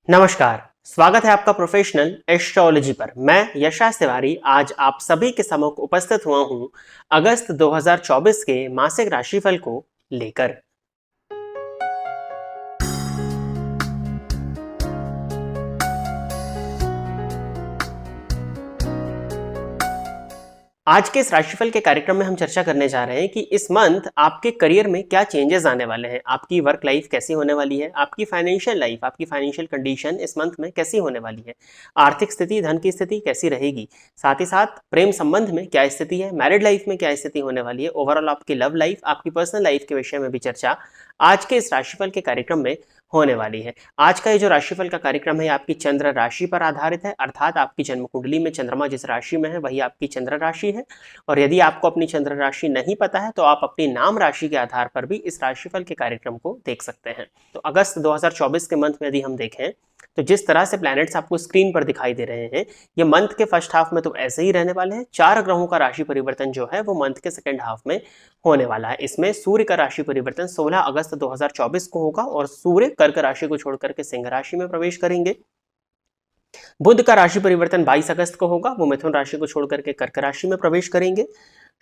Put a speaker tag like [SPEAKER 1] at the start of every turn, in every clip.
[SPEAKER 1] नमस्कार। स्वागत है आपका प्रोफेशनल एस्ट्रोलॉजी पर। मैं यशराज तिवारी आज आप सभी के सम्मुख उपस्थित हुआ हूं अगस्त 2024 के मासिक राशिफल को लेकर। आज के इस राशिफल के कार्यक्रम में हम चर्चा करने जा रहे हैं कि इस मंथ आपके करियर में क्या चेंजेस आने वाले हैं, आपकी वर्क लाइफ कैसी होने वाली है, आपकी फाइनेंशियल लाइफ, आपकी फाइनेंशियल कंडीशन इस मंथ में कैसी होने वाली है, आर्थिक स्थिति, धन की स्थिति कैसी रहेगी, साथ ही साथ प्रेम संबंध में क्या स्थिति है, मैरिड लाइफ में क्या स्थिति होने वाली है, ओवरऑल आपकी लव लाइफ, आपकी पर्सनल लाइफ के विषय में भी चर्चा आज के इस राशिफल के कार्यक्रम में होने वाली है। आज का ये जो राशिफल का कार्यक्रम है आपकी चंद्र राशि पर आधारित है, अर्थात आपकी जन्म कुंडली में चंद्रमा जिस राशि में है वही आपकी चंद्र राशि है। और यदि आपको अपनी चंद्र राशि नहीं पता है तो आप अपनी नाम राशि के आधार पर भी इस राशिफल के कार्यक्रम को देख सकते हैं। तो अगस्त 2024 के मंथ में यदि हम देखें तो जिस तरह से प्लैनेट्स आपको स्क्रीन पर दिखाई दे रहे हैं, ये मंथ के फर्स्ट हाफ में तो ऐसे ही रहने वाले हैं। 4 ग्रहों का राशि परिवर्तन जो है वो मंथ के सेकंड हाफ में होने वाला है। इसमें सूर्य का राशि परिवर्तन 16 अगस्त 2024 को होगा और सूर्य कर्क राशि को छोड़कर के सिंह राशि में प्रवेश करेंगे। बुध का राशि परिवर्तन 22 अगस्त को होगा, वो मिथुन राशि को छोड़कर के कर्क राशि में प्रवेश करेंगे।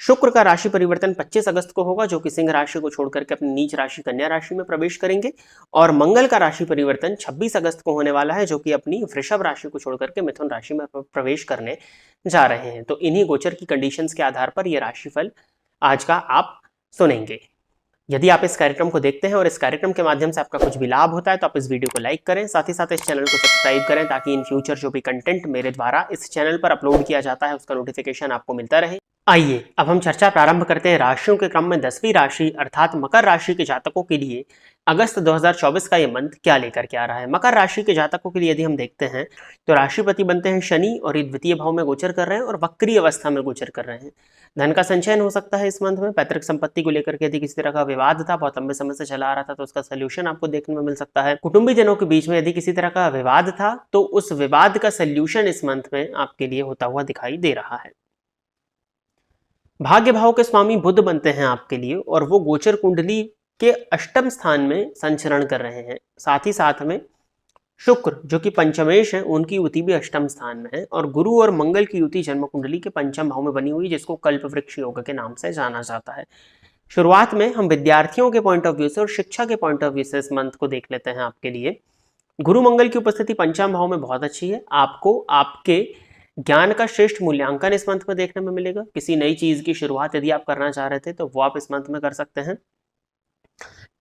[SPEAKER 1] शुक्र का राशि परिवर्तन 25 अगस्त को होगा, जो कि सिंह राशि को छोड़कर के अपनी नीच राशि कन्या राशि में प्रवेश करेंगे। और मंगल का राशि परिवर्तन 26 अगस्त को होने वाला है, जो कि अपनी वृषभ राशि को छोड़कर के मिथुन राशि में प्रवेश करने जा रहे हैं। तो इन्हीं गोचर की कंडीशंस के आधार पर यह राशिफल आज का आप सुनेंगे। यदि आप इस कार्यक्रम को देखते हैं और इस कार्यक्रम के माध्यम से आपका कुछ भी लाभ होता है तो आप इस वीडियो को लाइक करें, साथ ही साथ इस चैनल को सब्सक्राइब करें ताकि इन फ्यूचर जो भी कंटेंट मेरे द्वारा इस चैनल पर अपलोड किया जाता है उसका नोटिफिकेशन आपको मिलता रहे। आइए अब हम चर्चा प्रारंभ करते हैं राशियों के क्रम में 10वीं राशि अर्थात मकर राशि के जातकों के लिए अगस्त 2024 का ये मंथ क्या लेकर के आ रहा है। मकर राशि के जातकों के लिए यदि हम देखते हैं तो राशिपति बनते हैं शनि और ये द्वितीय भाव में गोचर कर रहे हैं और वक्री अवस्था में गोचर कर रहे हैं। धन का संचयन हो सकता है इस मंथ में। पैतृक संपत्ति को लेकर के यदि किसी तरह का विवाद था, बहुत लंबे समय से चला आ रहा था, तो उसका सोल्यूशन आपको देखने में मिल सकता है। कुटुंबी जनों के बीच में यदि किसी तरह का विवाद था तो उस विवाद का सोल्यूशन इस मंथ में आपके लिए होता हुआ दिखाई दे रहा है। भाग्य भाव के स्वामी बुध बनते हैं आपके लिए और वो गोचर कुंडली के अष्टम स्थान में संचरण कर रहे हैं। साथ ही साथ में शुक्र जो कि पंचमेश है उनकी युति भी अष्टम स्थान में है और गुरु और मंगल की युति जन्म कुंडली के पंचम भाव में बनी हुई जिसको कल्प वृक्ष योग के नाम से जाना जाता है। शुरुआत में हम विद्यार्थियों के पॉइंट ऑफ व्यू से और शिक्षा के पॉइंट ऑफ व्यू से इस मंथ को देख लेते हैं आपके लिए। गुरु मंगल की उपस्थिति पंचम भाव में बहुत अच्छी है। आपको आपके ज्ञान का श्रेष्ठ मूल्यांकन इस मंथ में देखने में मिलेगा। किसी नई चीज की शुरुआत यदि आप करना चाह रहे थे तो वो आप इस मंथ में कर सकते हैं।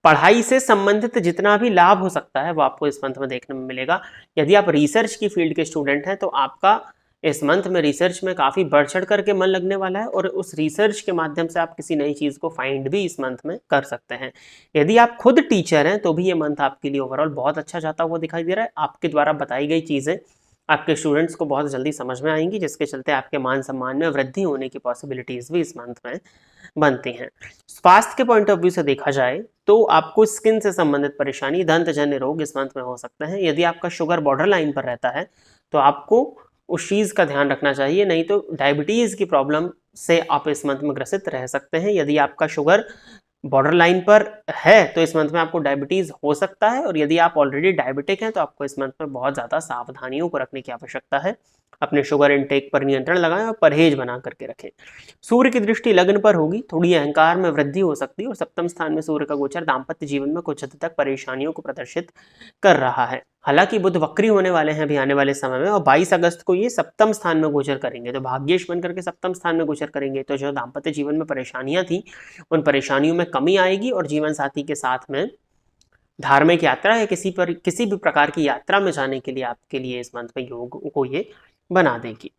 [SPEAKER 1] पढ़ाई से संबंधित जितना भी लाभ हो सकता है वो आपको इस मंथ में देखने में मिलेगा। यदि आप रिसर्च की फील्ड के स्टूडेंट हैं तो आपका इस मंथ में रिसर्च में काफी बढ़ चढ़ करके मन लगने वाला है और उस रिसर्च के माध्यम से आप किसी नई चीज को फाइंड भी इस मंथ में कर सकते हैं। यदि आप खुद टीचर हैं तो भी ये मंथ आपके लिए ओवरऑल बहुत अच्छा जाता हुआ दिखाई दे रहा है। आपके द्वारा बताई गई चीजें आपके स्टूडेंट्स को बहुत जल्दी समझ में आएंगी, जिसके चलते आपके मान सम्मान में वृद्धि होने की पॉसिबिलिटीज भी इस मंथ में बनती हैं। स्वास्थ्य के पॉइंट ऑफ व्यू से देखा जाए तो आपको स्किन से संबंधित परेशानी, दंतजन्य रोग इस मंथ में हो सकते हैं। यदि आपका शुगर बॉर्डर लाइन पर रहता है तो आपको उस चीज़ का ध्यान रखना चाहिए, नहीं तो डायबिटीज़ की प्रॉब्लम से आप इस मंथ में ग्रसित रह सकते हैं। यदि आपका शुगर बॉर्डर लाइन पर है तो इस मंथ में आपको डायबिटीज हो सकता है और यदि आप ऑलरेडी डायबिटिक हैं तो आपको इस मंथ में बहुत ज़्यादा सावधानियों को रखने की आवश्यकता है। अपने शुगर इनटेक पर नियंत्रण लगाएं और परहेज बना करके रखें। सूर्य की दृष्टि लग्न पर होगी, थोड़ी अहंकार में वृद्धि हो सकती है और सप्तम स्थान में सूर्य का गोचर दाम्पत्य जीवन में कुछ हद तक परेशानियों को प्रदर्शित कर रहा है। हालांकि बुध वक्री होने वाले हैं अभी आने वाले समय में और 22 अगस्त को ये सप्तम स्थान में गोचर करेंगे। तो भाग्येश बन करके सप्तम स्थान में गोचर करेंगे तो जो दाम्पत्य जीवन में परेशानियां थी उन परेशानियों में कमी आएगी और जीवन साथी के साथ में धार्मिक यात्रा या किसी भी प्रकार की यात्रा में जाने के लिए आपके लिए इस मंथ में योग को ये बना देगी।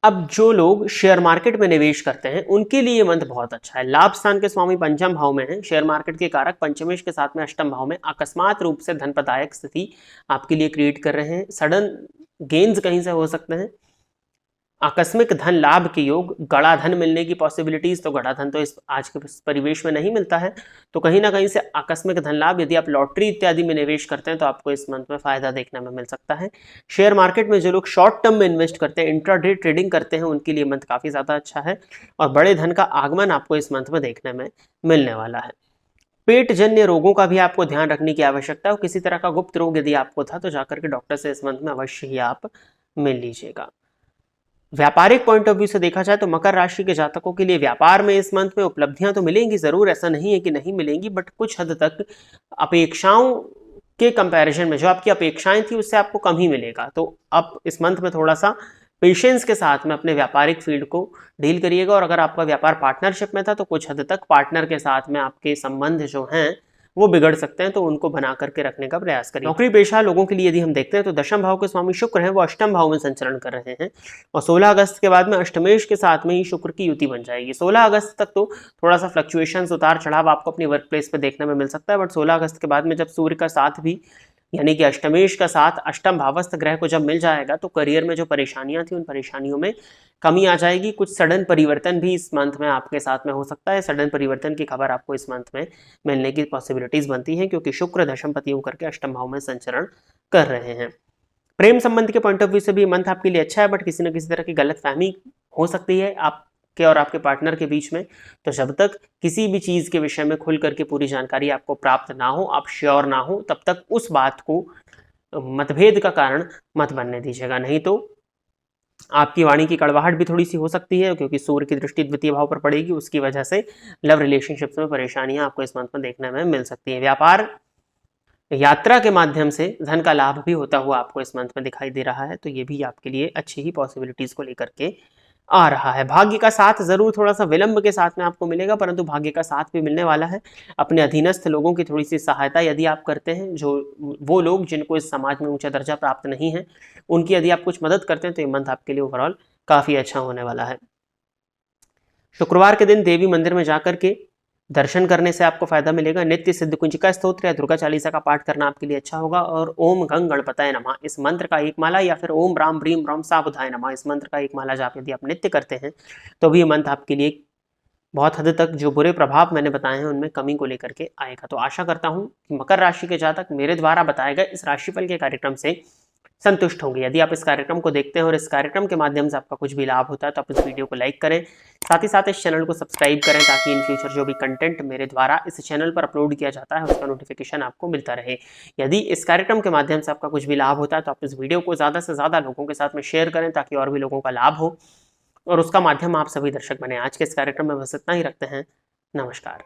[SPEAKER 1] अब जो लोग शेयर मार्केट में निवेश करते हैं उनके लिए मंथ बहुत अच्छा है। लाभ स्थान के स्वामी पंचम भाव में है। शेयर मार्केट के कारक पंचमेश के साथ में अष्टम भाव में अकस्मात रूप से धनप्रदायक स्थिति आपके लिए क्रिएट कर रहे हैं। सडन गेन्स कहीं से हो सकते हैं। आकस्मिक धन लाभ के योग, गड़ा धन मिलने की पॉसिबिलिटीज, तो गड़ा धन तो इस आज के परिवेश में नहीं मिलता है, तो कहीं ना कहीं से आकस्मिक धन लाभ, यदि आप लॉटरी इत्यादि में निवेश करते हैं तो आपको इस मंथ में फायदा देखने में मिल सकता है। शेयर मार्केट में जो लोग शॉर्ट टर्म में इन्वेस्ट करते हैं, इंट्राडे ट्रेडिंग करते हैं, उनके लिए मंथ काफी ज्यादा अच्छा है और बड़े धन का आगमन आपको इस मंथ में देखने में मिलने वाला है। पेट जन्य रोगों का भी आपको ध्यान रखने की आवश्यकता है, और किसी तरह का गुप्त रोग यदि आपको था तो जाकर के डॉक्टर से इस मंथ में अवश्य ही आप मिल लीजिएगा। व्यापारिक पॉइंट ऑफ व्यू से देखा जाए तो मकर राशि के जातकों के लिए व्यापार में इस मंथ में उपलब्धियां तो मिलेंगी जरूर, ऐसा नहीं है कि नहीं मिलेंगी, बट कुछ हद तक अपेक्षाओं के कंपैरिजन में जो आपकी अपेक्षाएं थी उससे आपको कम ही मिलेगा। तो आप इस मंथ में थोड़ा सा पेशेंस के साथ में अपने व्यापारिक फील्ड को डील करिएगा। और अगर आपका व्यापार पार्टनरशिप में था तो कुछ हद तक पार्टनर के साथ में आपके संबंध जो हैं वो बिगड़ सकते हैं, तो उनको बना करके रखने का प्रयास करिए। नौकरी पेशा लोगों के लिए यदि हम देखते हैं तो दशम भाव के स्वामी शुक्र हैं वो अष्टम भाव में संचरण कर रहे हैं, और 16 अगस्त के बाद में अष्टमेश के साथ में ही शुक्र की युति बन जाएगी। 16 अगस्त तक तो थोड़ा सा फ्लक्चुएशन, उतार चढ़ाव आपको अपनी वर्क प्लेस पे देखने में मिल सकता है, बट 16 अगस्त के बाद में जब सूर्य का साथ भी यानी कि अष्टमेश का साथ अष्टम भावस्थ ग्रह को जब मिल जाएगा तो करियर में जो परेशानियां थी उन परेशानियों में कमी आ जाएगी। कुछ सडन परिवर्तन भी इस मंथ में आपके साथ में हो सकता है। सडन परिवर्तन की खबर आपको इस मंथ में मिलने की पॉसिबिलिटीज बनती है, क्योंकि शुक्र दशमपति होकर के अष्टम भाव में संचरण कर रहे हैं। प्रेम संबंध के पॉइंट ऑफ व्यू से भी मंथ आपके लिए अच्छा है, बट किसी न किसी तरह की गलतफहमी हो सकती है आपके और आपके पार्टनर के बीच में। तो जब तक किसी भी चीज के विषय में खुल करके पूरी जानकारी आपको प्राप्त ना हो, आप श्योर ना हो, तब तक उस बात को मतभेद का कारण मत बनने दीजिएगा। नहीं तो आपकी वाणी की कड़वाहट भी थोड़ी सी हो सकती है, क्योंकि सूर्य की दृष्टि द्वितीय भाव पर पड़ेगी, उसकी वजह से लव रिलेशनशिप्स में परेशानियां आपको इस मंथ में देखने में मिल सकती है। व्यापार यात्रा के माध्यम से धन का लाभ भी होता हुआ आपको इस मंथ में दिखाई दे रहा है, तो ये भी आपके लिए अच्छी ही पॉसिबिलिटीज को लेकर के आ रहा है। भाग्य का साथ जरूर थोड़ा सा विलंब के साथ में आपको मिलेगा, परंतु भाग्य का साथ भी मिलने वाला है। अपने अधीनस्थ लोगों की थोड़ी सी सहायता यदि आप करते हैं, जो वो लोग जिनको इस समाज में ऊंचा दर्जा प्राप्त नहीं है, उनकी यदि आप कुछ मदद करते हैं तो ये मंथ आपके लिए ओवरऑल काफी अच्छा होने वाला है। शुक्रवार के दिन देवी मंदिर में जाकर के दर्शन करने से आपको फायदा मिलेगा। नित्य सिद्ध कुंजिका स्तोत्र या दुर्गा चालीसा का पाठ करना आपके लिए अच्छा होगा। और ओम गंग गणपताय नमः इस मंत्र का एक माला, या फिर ओम राम ब्रीम राम साबुधाय नमः इस मंत्र का एक माला जाप यदि आप नित्य करते हैं तो भी ये मंथ आपके लिए बहुत हद तक जो बुरे प्रभाव मैंने बताए हैं उनमें कमी को लेकर के आएगा। तो आशा करता हूं कि मकर राशि के जातक मेरे द्वारा बताए गए इस राशिफल के कार्यक्रम से संतुष्ट होंगे। यदि आप इस कार्यक्रम को देखते हैं और इस कार्यक्रम के माध्यम से आपका कुछ भी लाभ होता है तो आप इस वीडियो को लाइक करें, साथ ही साथ इस चैनल को सब्सक्राइब करें, ताकि इन फ्यूचर जो भी कंटेंट मेरे द्वारा इस चैनल पर अपलोड किया जाता है उसका नोटिफिकेशन आपको मिलता रहे। यदि इस कार्यक्रम के माध्यम से आपका कुछ भी लाभ होता है तो आप इस वीडियो को ज़्यादा से ज़्यादा लोगों के साथ में शेयर करें, ताकि और भी लोगों का लाभ हो और उसका माध्यम आप सभी दर्शक बने। आज के इस कार्यक्रम में बस इतना ही रखते हैं। नमस्कार।